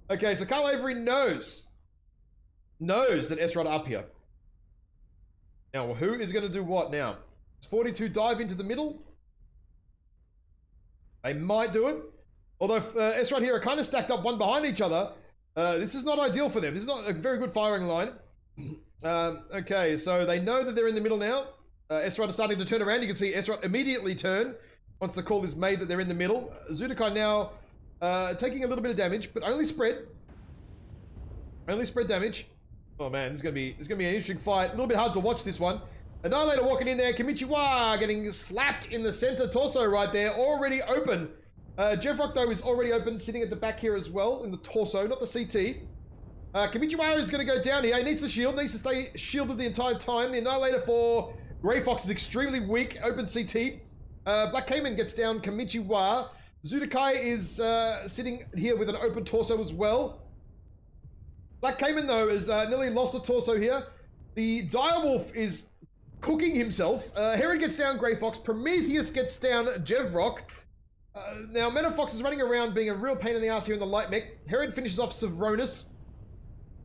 okay, so Carl Avery knows that SRoT are up here. Now, who is going to do what now? Does 42 dive into the middle? They might do it. Although SRoT here are kind of stacked up one behind each other. This is not ideal for them. This is not a very good firing line. Okay, so they know that they're in the middle now. SRoT are starting to turn around. You can see SRoT immediately turn once the call is made that they're in the middle. Zudakai now taking a little bit of damage, but only spread. Only spread damage. Oh man, it's gonna be an interesting fight. A little bit hard to watch this one. Annihilator walking in there. Kimichiwa getting slapped in the center torso right there. Already open. JevRock, though, is already open, sitting at the back here as well, in the torso, not the CT. Kimichiwa is going to go down here. He needs the shield, needs to stay shielded the entire time. The Annihilator for Grey Fox is extremely weak, open CT. Black Cayman gets down Kimichiwa. Zudakai is sitting here with an open torso as well. Black Cayman, though, has nearly lost a torso here. The Direwolf is cooking himself. Herod gets down Grey Fox. Prometheus gets down JevRock. Now, Metafox is running around being a real pain in the ass here in the light mech. Herod finishes off Savronus.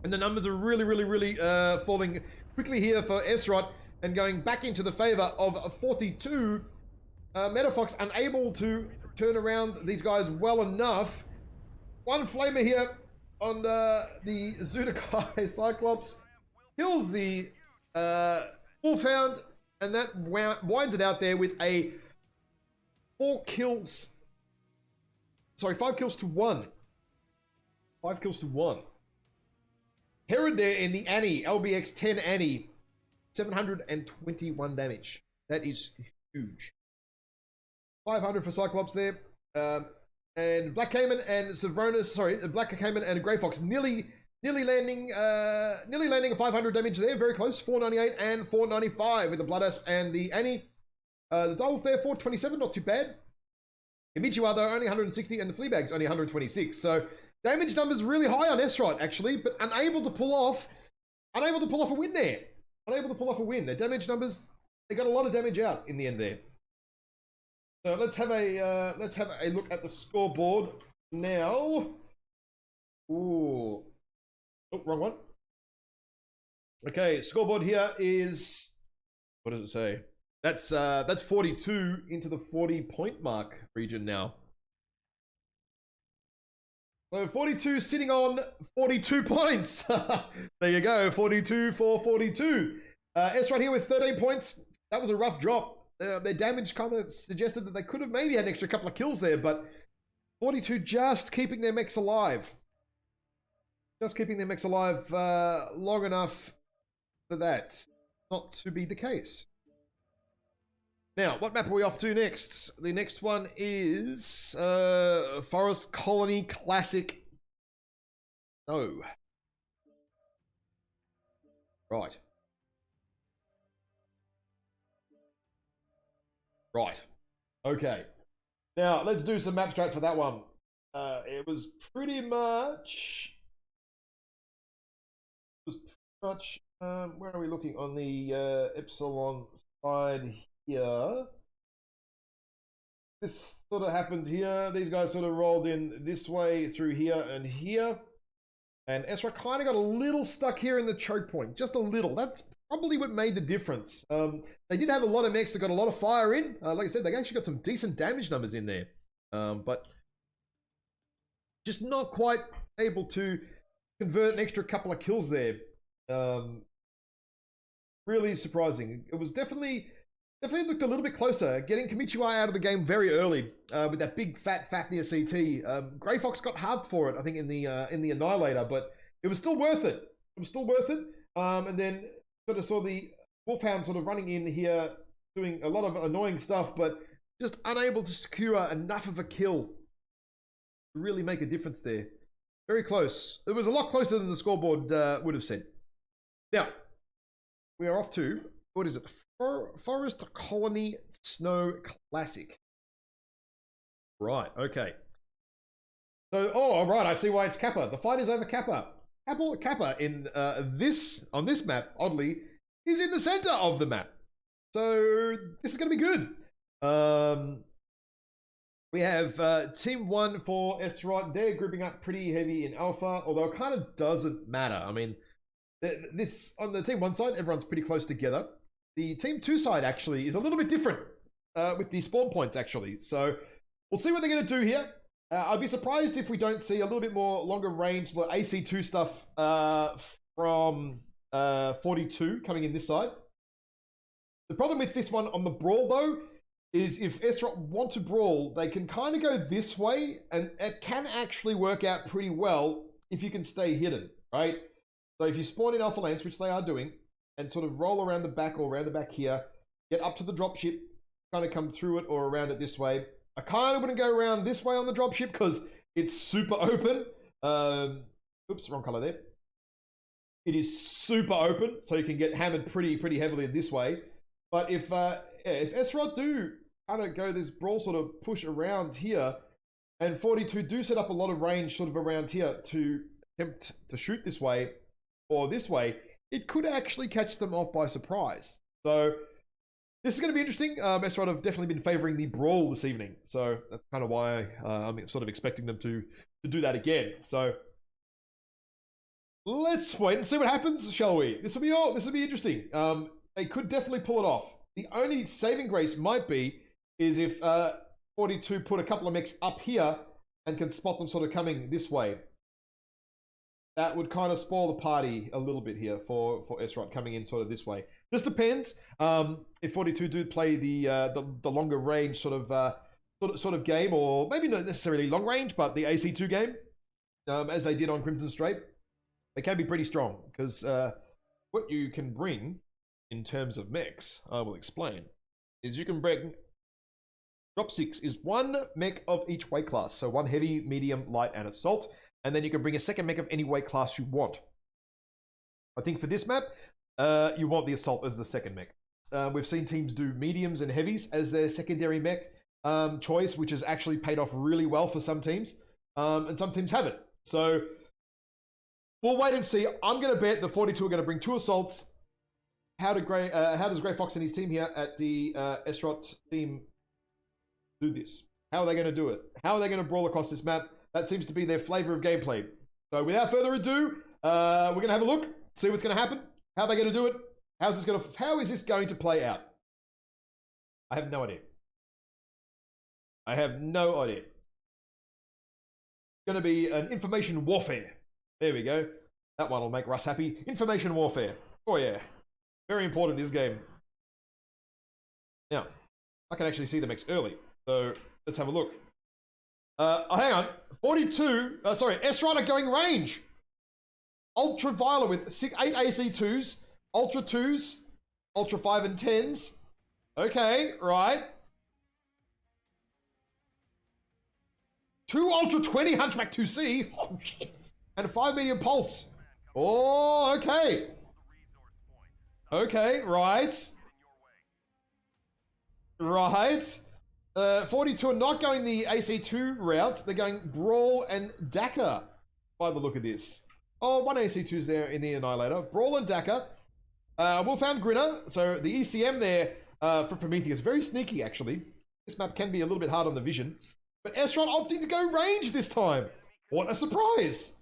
And the numbers are really falling quickly here for SRoT and going back into the favor of 42. Metafox unable to turn around these guys well enough. One flamer here on the Zudakai Cyclops. Kills the Wolfhound. And that winds it out there with a 5 kills to 1. 5 kills to 1. Herod there in the Annie, LBX 10 Annie, 721 damage. That is huge. 500 for Cyclops there. And Black Cayman and Savronus, Black Cayman and Grey Fox nearly landing a 500 damage there. Very close, 498 and 495 with the Blood Asp and the Annie. The Direwolf there, 427, not too bad. Kimichiwa, though, only 160, and the Fleabag's only 126. So, damage numbers really high on SRoT, actually, but unable to pull off a win there. Unable to pull off a win. Their damage numbers, they got a lot of damage out in the end there. So, let's have a look at the scoreboard now. Ooh. Oh, wrong one. Okay, scoreboard here is, what does it say? That's 42 into the 40-point mark region now. So 42 sitting on 42 points. There you go, 42 for 42. SRoT here with 13 points. That was a rough drop. Their damage kind of suggested that they could have maybe had an extra couple of kills there, but 42 just keeping their mechs alive. Just keeping their mechs alive long enough for that not to be the case. Now, what map are we off to next? The next one is Forest Colony Classic. No. Right. Right. Okay. Now, let's do some map strat for that one. It was pretty much... where are we looking on the Epsilon side here? this sort of happened here. These guys sort of rolled in this way through here and here. And SRoT kind of got a little stuck here in the choke point, just a little. That's probably what made the difference. They did have a lot of mechs that got a lot of fire in. Like I said, they actually got some decent damage numbers in there. But just not quite able to convert an extra couple of kills there. Really surprising. It was definitely looked a little bit closer. Getting Kamichiwa out of the game very early with that big fat Fafnir CT. Grey Fox got halved for it, I think, in the Annihilator, but it was still worth it. It was still worth it. And then sort of saw the Wolfhound sort of running in here, doing a lot of annoying stuff, but just unable to secure enough of a kill to really make a difference there. Very close. It was a lot closer than the scoreboard would have said. Now, we are off to, what is it? Forest Colony Snow Classic. Right, okay. So, all right, I see why it's Kappa. The fight is over Kappa. Kappa in on this map, oddly, is in the center of the map. So this is going to be good. We have Team 1 for SRoT. They're grouping up pretty heavy in Alpha, although it kind of doesn't matter. I mean, this on the Team 1 side, everyone's pretty close together. The Team 2 side actually is a little bit different with the spawn points actually. So we'll see what they're going to do here. I'd be surprised if we don't see a little bit more longer range, the AC2 stuff from 42 coming in this side. The problem with this one on the brawl though, is if SRoT want to brawl, they can kind of go this way, and it can actually work out pretty well if you can stay hidden, right? So if you spawn in Alpha Lance, which they are doing, and sort of roll around the back or around the back here, get up to the dropship, kind of come through it or around it this way. I kind of wouldn't go around this way on the dropship because it's super open. Oops, wrong color there. It is super open, so you can get hammered pretty heavily this way. But if SRoT do kind of go this brawl sort of push around here, and 42 do set up a lot of range sort of around here to attempt to shoot this way or this way, it could actually catch them off by surprise. So this is going to be interesting. SRoT have definitely been favoring the brawl this evening, so that's kind of why I'm sort of expecting them to do that again. So let's wait and see what happens, shall we? This will be interesting. They could definitely pull it off. The only saving grace might be is if 42 put a couple of mechs up here and can spot them sort of coming this way. That would kind of spoil the party a little bit here for SRoT coming in sort of this way. This depends. If 42 do play the longer range sort of game, or maybe not necessarily long range, but the AC2 game, as they did on Crimson Strape, they can be pretty strong because what you can bring in terms of mechs, I will explain, is you can bring drop 6 is one mech of each weight class, so one heavy, medium, light, and assault. And then you can bring a second mech of any weight class you want. I think for this map, you want the assault as the second mech. We've seen teams do mediums and heavies as their secondary mech choice, which has actually paid off really well for some teams, and some teams haven't. So we'll wait and see. I'm going to bet the 42 are going to bring 2 assaults. How does Grey Fox and his team here at the SRoT team do this? How are they going to do it? How are they going to brawl across this map? That seems to be their flavor of gameplay. So without further ado, we're going to have a look, see what's going to happen. How are they going to do it? How is this going to play out? I have no idea. I have no idea. It's going to be an information warfare. There we go. That one will make Russ happy. Information warfare. Oh yeah. Very important in this game. Now, I can actually see the mechs early. So let's have a look. Hang on. 42, SRoT are going range. Ultraviolet with 8 AC2s, Ultra 2s, Ultra 5 and 10s. Okay, right. 2 Ultra 20 Hunchback 2C. Oh, shit. And a 5 medium pulse. Oh, okay. Okay, right. Right. 42 are not going the AC2 route. They're going Brawl and Dakar by the look of this. Oh, 1 AC2's there in the Annihilator. Brawl and Dakar. Wolfhound Grinner. So the ECM there for Prometheus. Very sneaky, actually. This map can be a little bit hard on the vision. But SRoT opting to go range this time. What a surprise.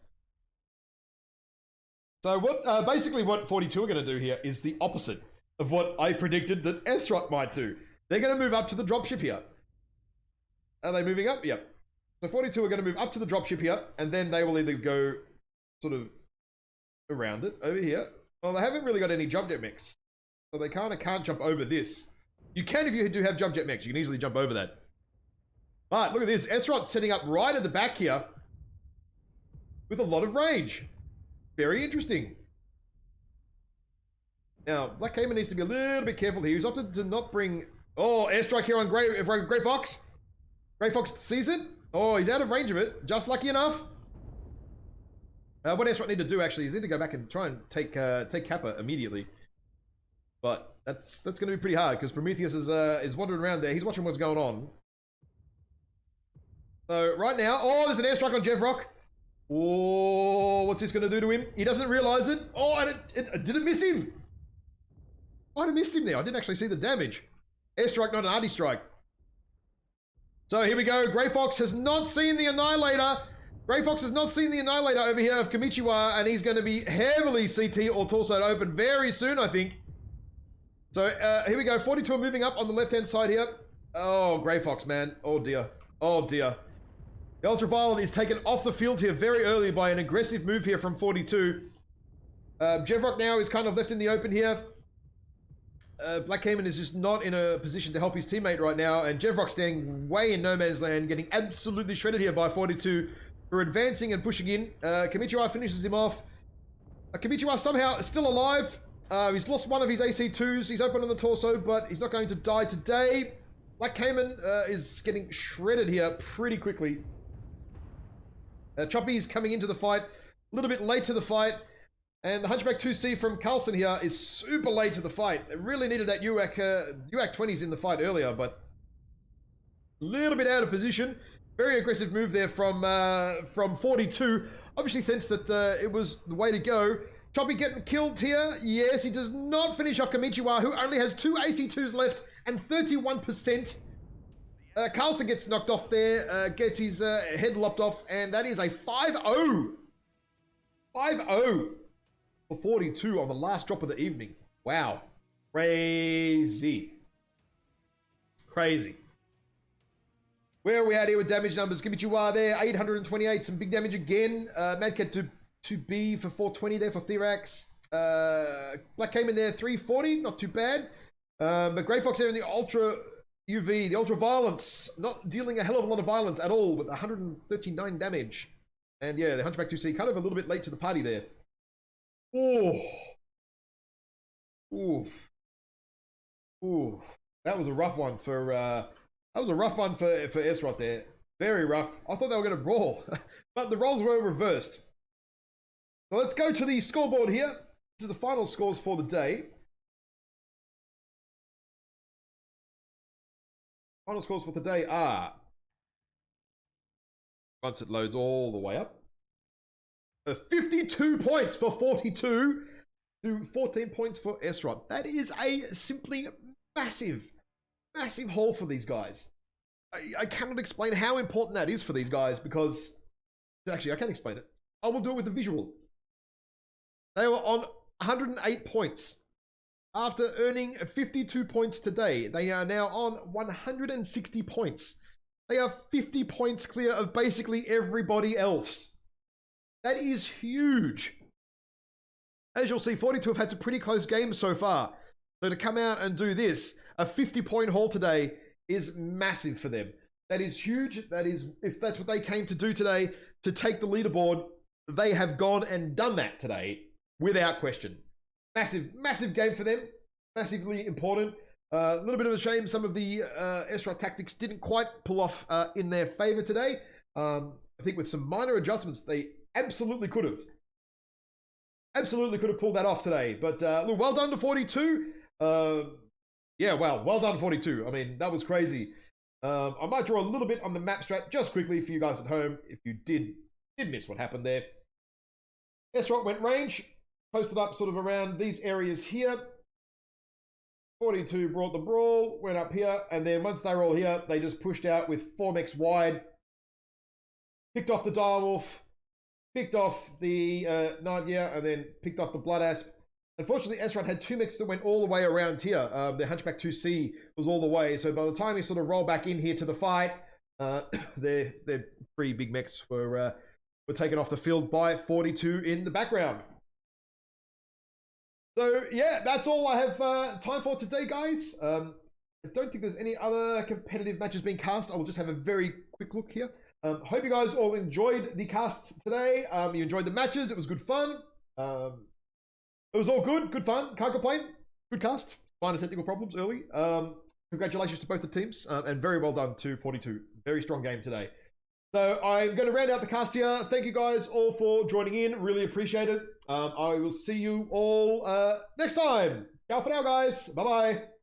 So what basically what 42 are going to do here is the opposite of what I predicted that SRoT might do. They're going to move up to the dropship here. Are they moving up? Yep. So 42 are going to move up to the dropship here, and then they will either go sort of around it over here. Well, they haven't really got any jump jet mechs, so they kind of can't jump over this. You can if you do have jump jet mechs. You can easily jump over that. But look at this. SRoT setting up right at the back here with a lot of range. Very interesting. Now, Black Cayman needs to be a little bit careful here. He's opted to not bring... Oh, airstrike here on Grey Fox. Grey Fox sees it. Oh, he's out of range of it. Just lucky enough. What SRoT need to do, actually, is need to go back and try and take Kappa immediately. But that's going to be pretty hard, because Prometheus is wandering around there. He's watching what's going on. So, right now... Oh, there's an airstrike on Jevrock. Oh, what's this going to do to him? He doesn't realize it. Oh, and it didn't miss him. Might have missed him there. I didn't actually see the damage. Airstrike, not an arty strike. So here we go. Grey Fox has not seen the Annihilator. Grey Fox has not seen the Annihilator over here of Kamichiwa, and he's going to be heavily CT or torso open very soon, I think. So here we go. 42 are moving up on the left-hand side here. Oh, Grey Fox, man. Oh, dear. Oh, dear. The Ultraviolet is taken off the field here very early by an aggressive move here from 42. Jevrock now is kind of left in the open here. Black Cayman is just not in a position to help his teammate right now, and Jevrock standing way in no man's land, getting absolutely shredded here by 42 for advancing and pushing in. Kamichiwa finishes him off. Kamichiwa somehow still alive. He's lost one of his AC2s. He's open on the torso, but he's not going to die today. Black Cayman is getting shredded here pretty quickly. Choppy's coming into the fight, a little bit late to the fight. And the Hunchback 2C from Carlson here is super late to the fight. It really needed that UAC 20s in the fight earlier, but a little bit out of position. Very aggressive move there from 42. Obviously sensed that it was the way to go. Choppy getting killed here. Yes, he does not finish off Kamichiwa, who only has 2 AC2s left and 31%. Carlson gets knocked off there, gets his head lopped off, and that is a 5-0. 5-0. 42 on the last drop of the evening. Wow. Crazy. Crazy. Where are we at here with damage numbers? Kamichiwa there, 828. Some big damage again. Madcat to B for 420 there for Therax. Black Cayman there, 340. Not too bad. But Grey Fox there in the Ultra UV, the Ultra Violence. Not dealing a hell of a lot of violence at all with 139 damage. And yeah, the Hunchback 2C kind of a little bit late to the party there. Oh, ooh, that was a rough one for SRoT there. Very rough. I thought they were going to brawl, but the roles were reversed. So let's go to the scoreboard here. This is the final scores for the day. Final scores for the day are, once it loads all the way up, 52 points for 42 to 14 points for SRoT. That is a simply massive haul for these guys. I cannot explain how important that is for these guys, because actually I can explain it. I will do it with the visual. They were on 108 points. After earning 52 points today, they are now on 160 points. They are 50 points clear of basically everybody else. That is huge. As you'll see, 42 have had some pretty close games so far. So to come out and do this, a 50-point haul today, is massive for them. That is huge. That is, if that's what they came to do today, to take the leaderboard, they have gone and done that today, without question. Massive game for them. Massively important. A little bit of a shame some of the SRoT tactics didn't quite pull off in their favor today. I think with some minor adjustments, they absolutely could have. Absolutely could have pulled that off today. But look, well done to 42. Yeah, well done 42. I mean, that was crazy. I might draw a little bit on the map strat just quickly for you guys at home if you did miss what happened there. SRoT went range, posted up sort of around these areas here. 42 brought the brawl, went up here, and then once they were all here, they just pushed out with 4 mechs wide, picked off the Direwolf, picked off the Nightgear, and then picked off the Blood Asp. Unfortunately, SRoT had 2 mechs that went all the way around here. The Hunchback ToC was all the way, so by the time he sort of rolled back in here to the fight, their 3 big mechs were taken off the field by 42 in the background. So yeah, that's all I have time for today, guys. I don't think there's any other competitive matches being cast. I will just have a very quick look here. Hope you guys all enjoyed the cast today. You enjoyed the matches. It was good fun. It was all good fun. Can't complain. Good cast. Minor technical problems early. Congratulations to both the teams, and very well done to 42. Very strong game today. So I'm going to round out the cast here. Thank you guys all for joining in. Really appreciate it. I will see you all next time. Ciao for now, guys. Bye-bye.